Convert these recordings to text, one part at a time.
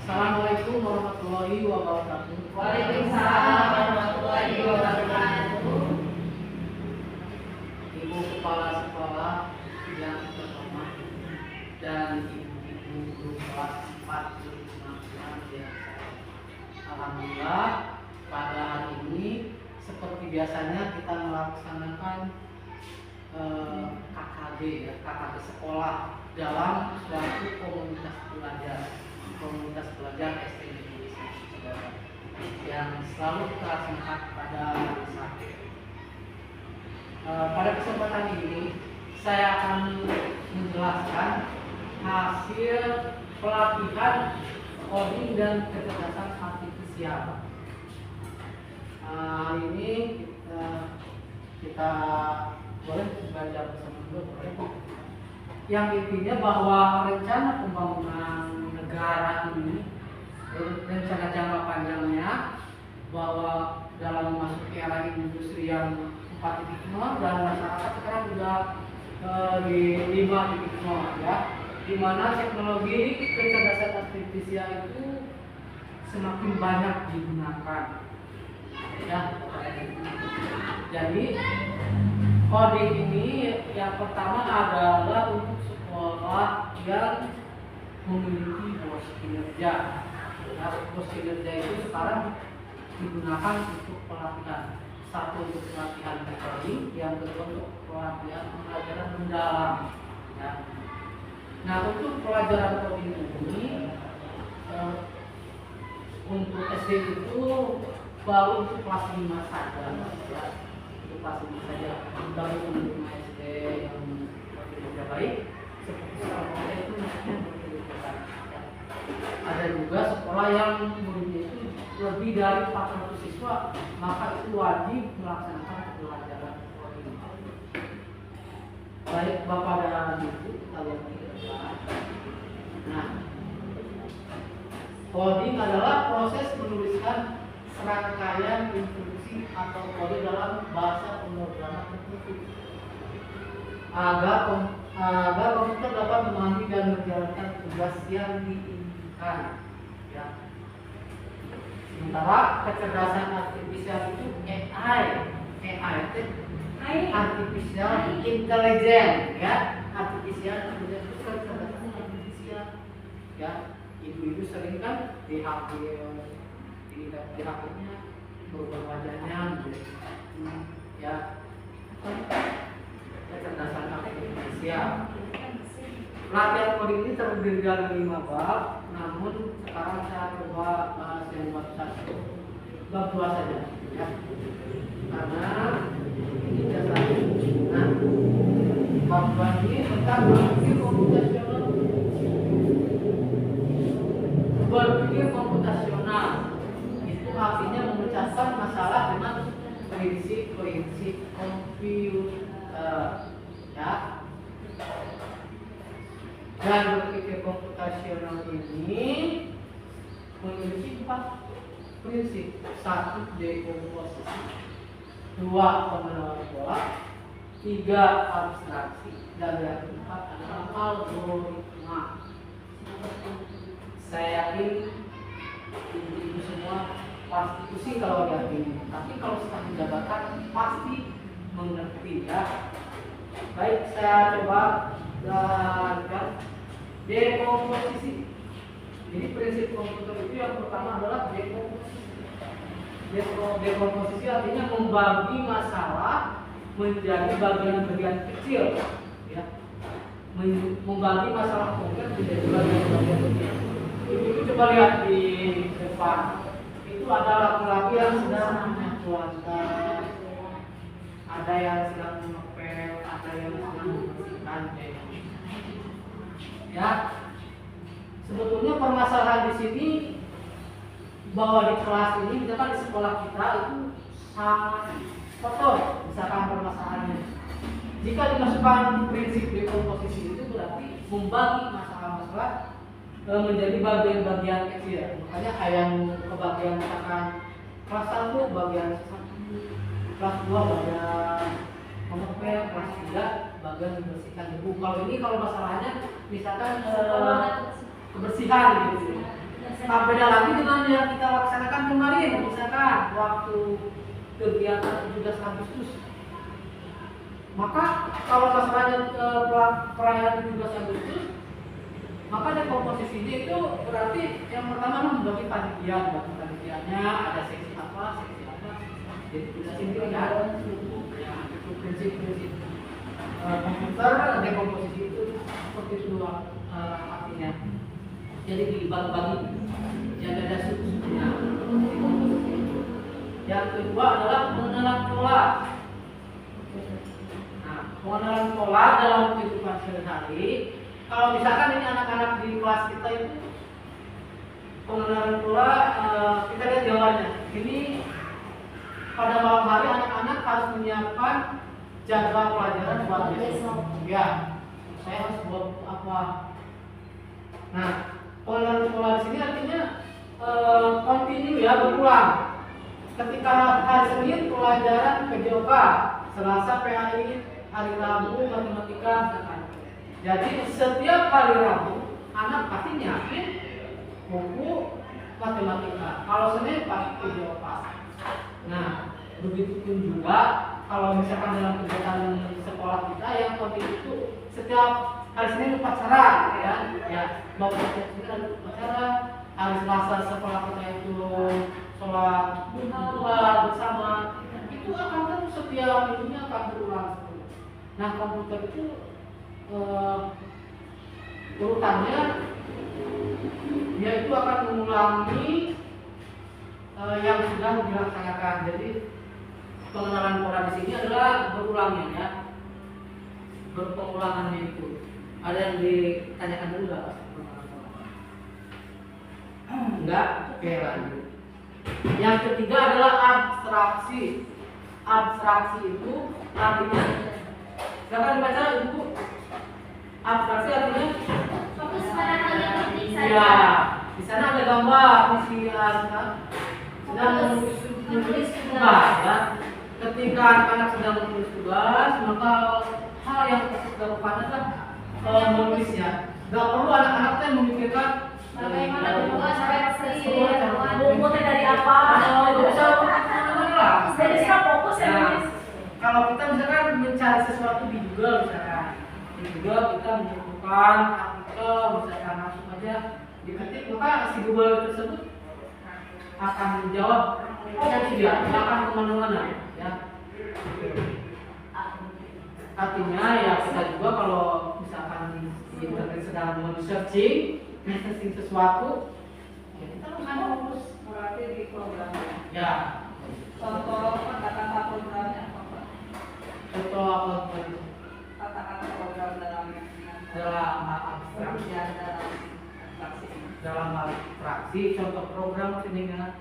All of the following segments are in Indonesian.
Assalamualaikum warahmatullahi wabarakatuh. Waalaikumsalam warahmatullahi wabarakatuh. Ibu kepala sekolah yang terhormat dan ibu-ibu guru kelas 4 yang alhamdulillah pada hari ini seperti biasanya kita melaksanakan KKB sekolah dalam suatu komunitas belajar SD Indonesia yang selalu kita laksanakan pada hari Sabtu. Pada kesempatan ini saya akan menjelaskan hasil pelatihan coding dan kecerdasan artifisial. Hari ini kita boleh belajar bersama dulu. Yang intinya bahwa rencana pembangunan negara ini, rencana jangka panjangnya, bahwa dalam memasuki era industri yang 4.0 dan masyarakat sekarang sudah di 5.0 ya, di mana teknologi kecerdasan artifisial itu semakin banyak digunakan ya. Jadi coding ini yang pertama adalah untuk sekolah yang memiliki bos kinerja. Nah, bos kinerja itu sekarang digunakan untuk pelatihan. Satu untuk pelatihan coding, yang kedua untuk pelatihan pelajaran mendalam. Ya. Nah, untuk pelajaran coding ini untuk SD itu baru untuk kelas 5 saja. Ya. Untuk kelas 5 saja. Baru untuk SD yang bekerja baik, seperti sekolah itu maksudnya bekerja baik. Ya. Ada juga sekolah yang muridnya itu lebih dari 400 siswa, maka itu wajib melaksanakan pelajaran coding. Baik Bapak dan Ibu, kita lihat di depan. Nah, coding adalah proses menuliskan serangkaian instruksi atau kode dalam bahasa pemrograman tertentu agar komputer dapat memahami dan menjalankan tugas yang diinginkan. Ya. Sementara kecerdasan artifisial itu AI itu artificial intelligence ya. Artificial intelligence itu kecerdasan artifisial ya. Ibu-ibu sering kan di HP nya berubah wajahnya gitu. Ya. Kecerdasan artifisial. Latihan coding ini terdiri dari 5 bab, namun sekarang saya coba bahas yang bab 1, bab 2 saja, ya. Karena ini dasar. Nah, bab 2 ini tentang berpikir komputasional. Berpikir komputasional itu artinya memecahkan masalah dengan prinsip-prinsip komputer, ya. Dan berpikir komputasional ini memiliki 4 prinsip. 1. Dekomposisi, 2. Pengenalan pola, 3. Abstraksi, dan yang keempat adalah algoritma. Saya yakin ibu-ibu semua pasti pusing kalau lihat ini, tapi kalau setelah menjabarkan pasti mengerti ya. Baik, saya coba jelaskan dekomposisi. Jadi prinsip komputer itu yang pertama adalah dekomposisi. Dekomposisi artinya membagi masalah menjadi bagian-bagian kecil, ya. Membagi masalah konkret menjadi bagian-bagian kecil. Ibu coba lihat di depan, itu ada laki-laki yang sedang menyekolahkan, ada yang sedang mengepel, ada yang sedang membersihkan. Ya, sebetulnya permasalahan di sini bahwa di kelas ini, misalkan di sekolah kita itu sangat kotor, misalkan permasalahannya. Jika dimasukkan prinsip dekomposisi itu berarti membagi masalah-masalah menjadi bagian-bagian kecil. Makanya yang kebagian misalkan kelas 1 bagian 1, kelas 2 bagian mengepel, kelas 3 bagian membersihkan debu. Kalau ini kalau masalahnya misalkan kebersihan gitu. Nah, beda lagi dengan yang kita laksanakan kemarin, misalkan waktu kegiatan 17 Agustus. Maka kalau masalahnya perayaan 17 Agustus, maka dari komposisinya itu berarti yang pertama membagi panitianya, ada seksi apa, jadi tidak sendiri ya. Itu prinsip-prinsip komputer dekomposisi itu seperti itu artinya. Jadi dibagi-bagi, jadi ada suku-sukunya. Yang kedua adalah pengenalan pola. Nah, pengenalan pola dalam kehidupan sehari-hari. Kalau misalkan ini anak-anak di kelas kita itu pengenalan pola, kita lihat jawabannya. Ini pada malam hari anak-anak harus menyiapkan jadwal pelajaran buat besok. Ya, saya harus buat apa? Nah, pengenalan pola di sini artinya kontinu ya, berulang. Ketika hari Senin pelajaran PJOK, Selasa PAI, hari Rabu matematika, misalkan. Jadi setiap hari Rabu anak pasti nyiapin buku matematika. Kalau Senin pasti PJOK. Nah, begitupun juga kalau misalkan dalam kegiatan sekolah kita yang kontinu itu setiap hari Senin upacara ya bahwa setiap Senin ada upacara. Hari Selasa sekolah kita itu sholat duha bersama, itu akan terus setiap minggunya akan berulang. Nah, komputer itu urutannya dia itu akan mengulangi yang sudah dilaksanakan. Jadi pengenalan pola di sini adalah berulangnya ya, berpengulangannya itu. Ada yang ditanyakan dulu nggak? Enggak? Oke, lanjut. Yang ketiga adalah abstraksi. Abstraksi itu artinya, silakan dibaca Ibu. Abstraksi artinya fokus pada hal yang penting saja. ya, di sana ada gambar isian kan, sedang menulis tugas ya. Ketika anak-anak sedang menulis tugas, maka hal yang dilakukan adalah menulisnya. Gak perlu anak-anak yang memikirkan bagaimana tugas versi rumputnya dari apa? Dari siapa fokus ya? Kalau kita misalkan mencari sesuatu di Google misalkan, di Google kita membutuhkan artikel misalkan langsung aja diketik, maka si Google tersebut akan menjawab dia akan kemana-mana ya. Artinya ya kita juga kalau misalkan di internet sedang men-searching sesuatu, ya kita harus fokus Berarti di program. ya. Contoh kata-kata programnya apa? Contoh apa tadi? Kata-kata program dalam abstraksi. dalam abstraksi. Dalam abstraksi, contoh program sini kan?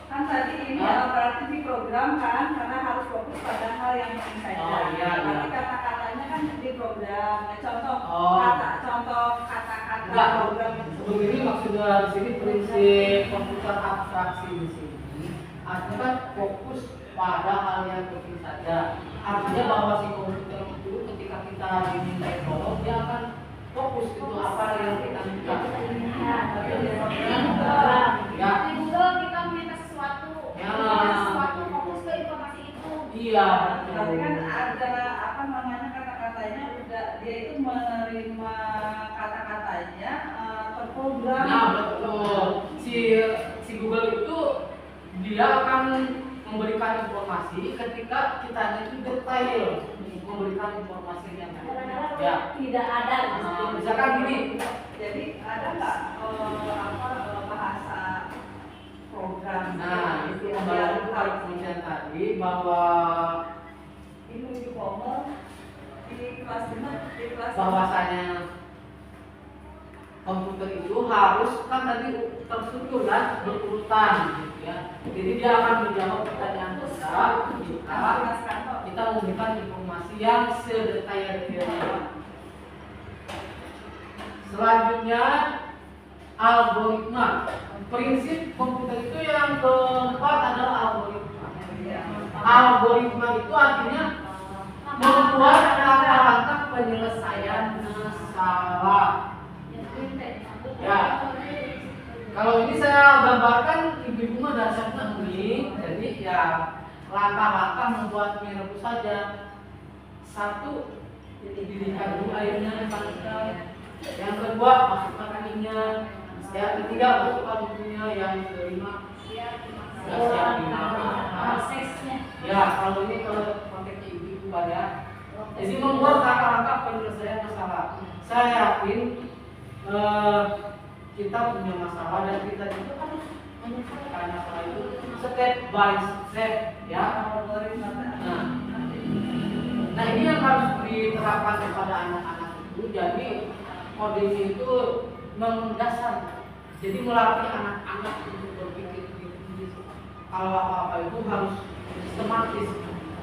Kan tadi ini berarti di program kan, karena harus fokus pada hal yang penting saja. Oh, iya, Tapi iya. kata-katanya kan di program. Nah, contoh kata-kata Enggak, program itu. begini maksudnya di sini prinsip komputer abstraksi di sini. Artinya kan fokus pada hal yang penting saja. Artinya bahwa si komputer itu ketika kita diminta tolong, dia akan fokus itu apa yang kita minta. Ya. Di Google kita meminta sesuatu, Ya. sesuatu fokus ke informasi itu. Iya. Berarti kan ada apa namanya kata-katanya udah dia itu menerima kata-katanya terprogram. Nah, betul. Si Google itu dia akan memberikan informasi ketika kita itu detail memberikan informasi yang ya. Tidak ada. Misalkan gini, Jadi ada nggak bahasa program? nah itu kembali kepada penelitian tadi bahwa ini di Pomer di kelas 5 di kelas bahwasanya komputer itu harus kan tadi terstruktur kan berurutan gitu ya. Jadi dia akan menjawab pertanyaan kita memberikan informasi yang sedetail-detailnya. Selanjutnya algoritma. Prinsip komputer itu yang keempat adalah algoritma. Algoritma itu artinya membuat langkah-langkah penyelesaian masalah. Ya. Kalau ini saya gambarkan ibu-ibu mah dasarnya ini, jadi ya langkah-langkah membuat mie rebus saja. Satu, dididihkan dulu airnya dipanaskan. Yang kedua, masukkan minyak. Yang ketiga, masukkan bumbunya. Yang kelima, siap prosesnya. ya, kalau ini kalau pakai ibu-ibu ya. Jadi membuat langkah-langkah penyelesaian masalah. Saya yakin kita punya masalah dan kita juga harus menyelesaikan masalah itu step by step ya. Nah ini yang harus diterapkan kepada anak-anak itu. Jadi coding itu mendasar. Jadi melatih anak-anak untuk berpikir kritis. Kalau apa-apa itu harus sistematis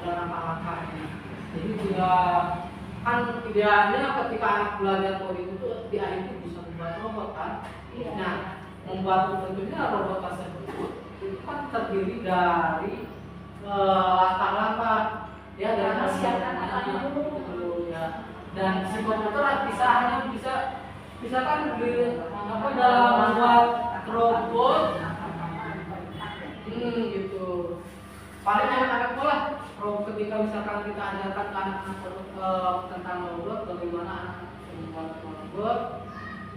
dalam langkah-langkahnya. Jadi tidak kan idealnya ketika anak belajar coding itu di akhir itu bisa membuat robot kan. Nah membuat tentunya robot tersebut itu kan terdiri dari langkah-langkah ya dari persiapan dulu ya. Dan si komputer bisa kan apa dalam membuat robot gitu. Paling anak-anak lah ketika misalkan kita ajarkan ke anak-anak tentang robot, bagaimana anak membuat robot,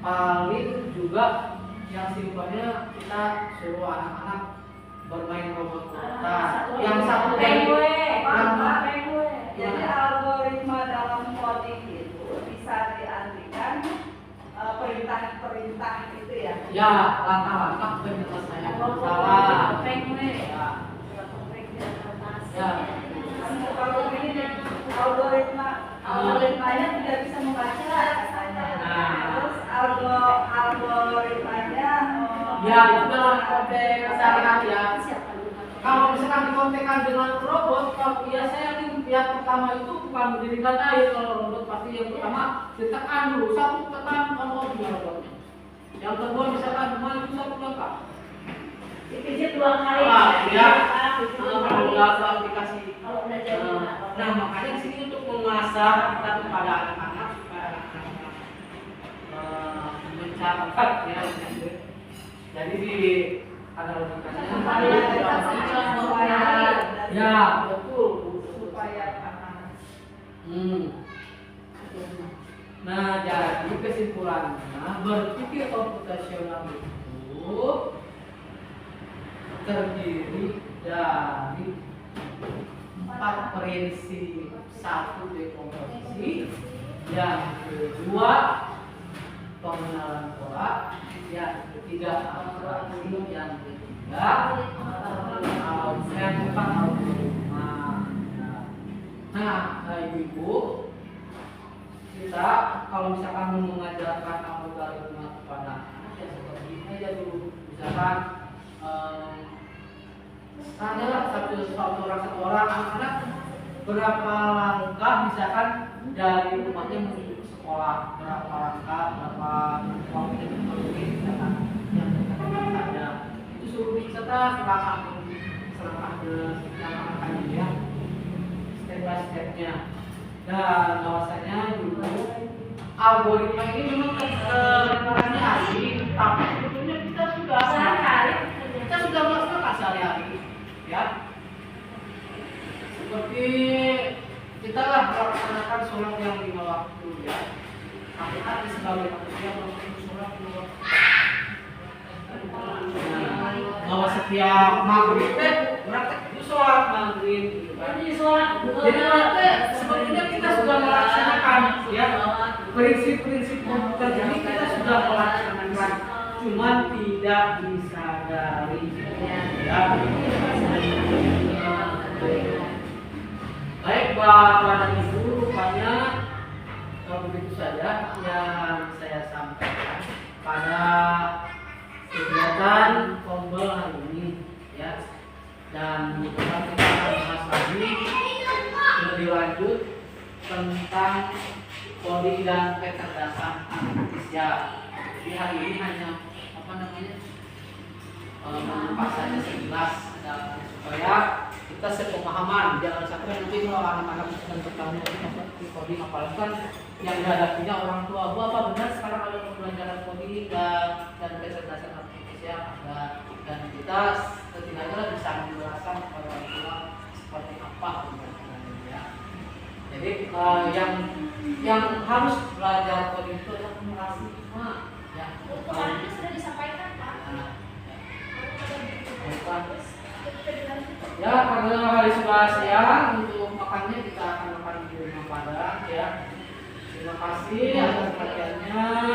paling juga yang simpelnya kita suruh anak-anak bermain robot. Nah, yang satu jadi algoritma dalam coding itu bisa diartikan perintah-perintah itu ya. Ya, langkah-langkah penyelesaian masalah. Ya. Kalau ini algoritmanya tidak bisa membaca katanya. Terus algoritmanya ya itu dalam konteks sehari-hari ya. Kalau misalkan dikontekkan dengan robot, kalau ya saya yakin pihak pertama itu bukan mendirikan air. Kalau robot pasti yang pertama ditekan dulu, satu tekan kalau robotnya. Yang kedua misalkan maju satu langkah. Dipijit 2 kali. Ya. Kalau nggak aplikasi. Kalau udah jadi. Nah makanya di sini untuk mengasah kita kepada anak-anak supaya anak-anak mencatat ya. Jadi di analogikannya ya betul supaya anak. Nah jadi kesimpulannya berpikir komputasional itu terdiri dari 4 prinsip. 1 dekomposisi, yang kedua pengenalan pola, yang ketiga abstraksi, yang ketiga algoritma. Nah, ibu-ibu, kita kalau misalkan mengajarkan algoritma kepada anak ya seperti ini aja dulu. Misalkan tanyalah satu orang anak berapa langkah misalkan dari rumahnya menuju ke sekolah, berapa langkah, berapa waktu yang diperlukan misalkan yang ada itu suruh dicatat selangkahnya ya, step by stepnya. Dan bahwasanya dulu algoritma ini memang kedengarannya asing, tapi sebetulnya kita sudah melaksanakan sehari-hari ya. Seperti kita lah melaksanakan sholat yang 5 waktu ya. Hati-hati sebagai manusia melakukan sholat 5 waktu. Bahwa setiap maghrib berarti itu sholat maghrib. Jadi sebetulnya kita sudah melaksanakan ya prinsip-prinsip komputer ini kita sudah melaksanakan, cuman tidak disadari ya. Baik Bapak dan Ibu, rupanya begitu saja yang saya sampaikan pada kegiatan Kombel hari ini ya. Dan kita akan bahas lagi lebih lanjut tentang coding dan kecerdasan artifisial. Jadi hari ini hanya mengupas saja sekilas supaya kita sepemahaman, jangan sampai nanti kalau anak-anak sedang bertanya di coding, apalagi kan yang dihadapinya orang tua, apa benar sekarang ada pembelajaran coding dan kecerdasan artifisial. kita setidaknya bisa menjelaskan kepada orang tua seperti apa pembelajarannya ya. Jadi yang harus belajar coding itu adalah numerasi 5 ya. Ukurannya sudah disampaikan Pak. Nah, ya karena hari sudah siang untuk makannya kita akan makan di rumah Padang ya. Terima kasih atas perhatiannya.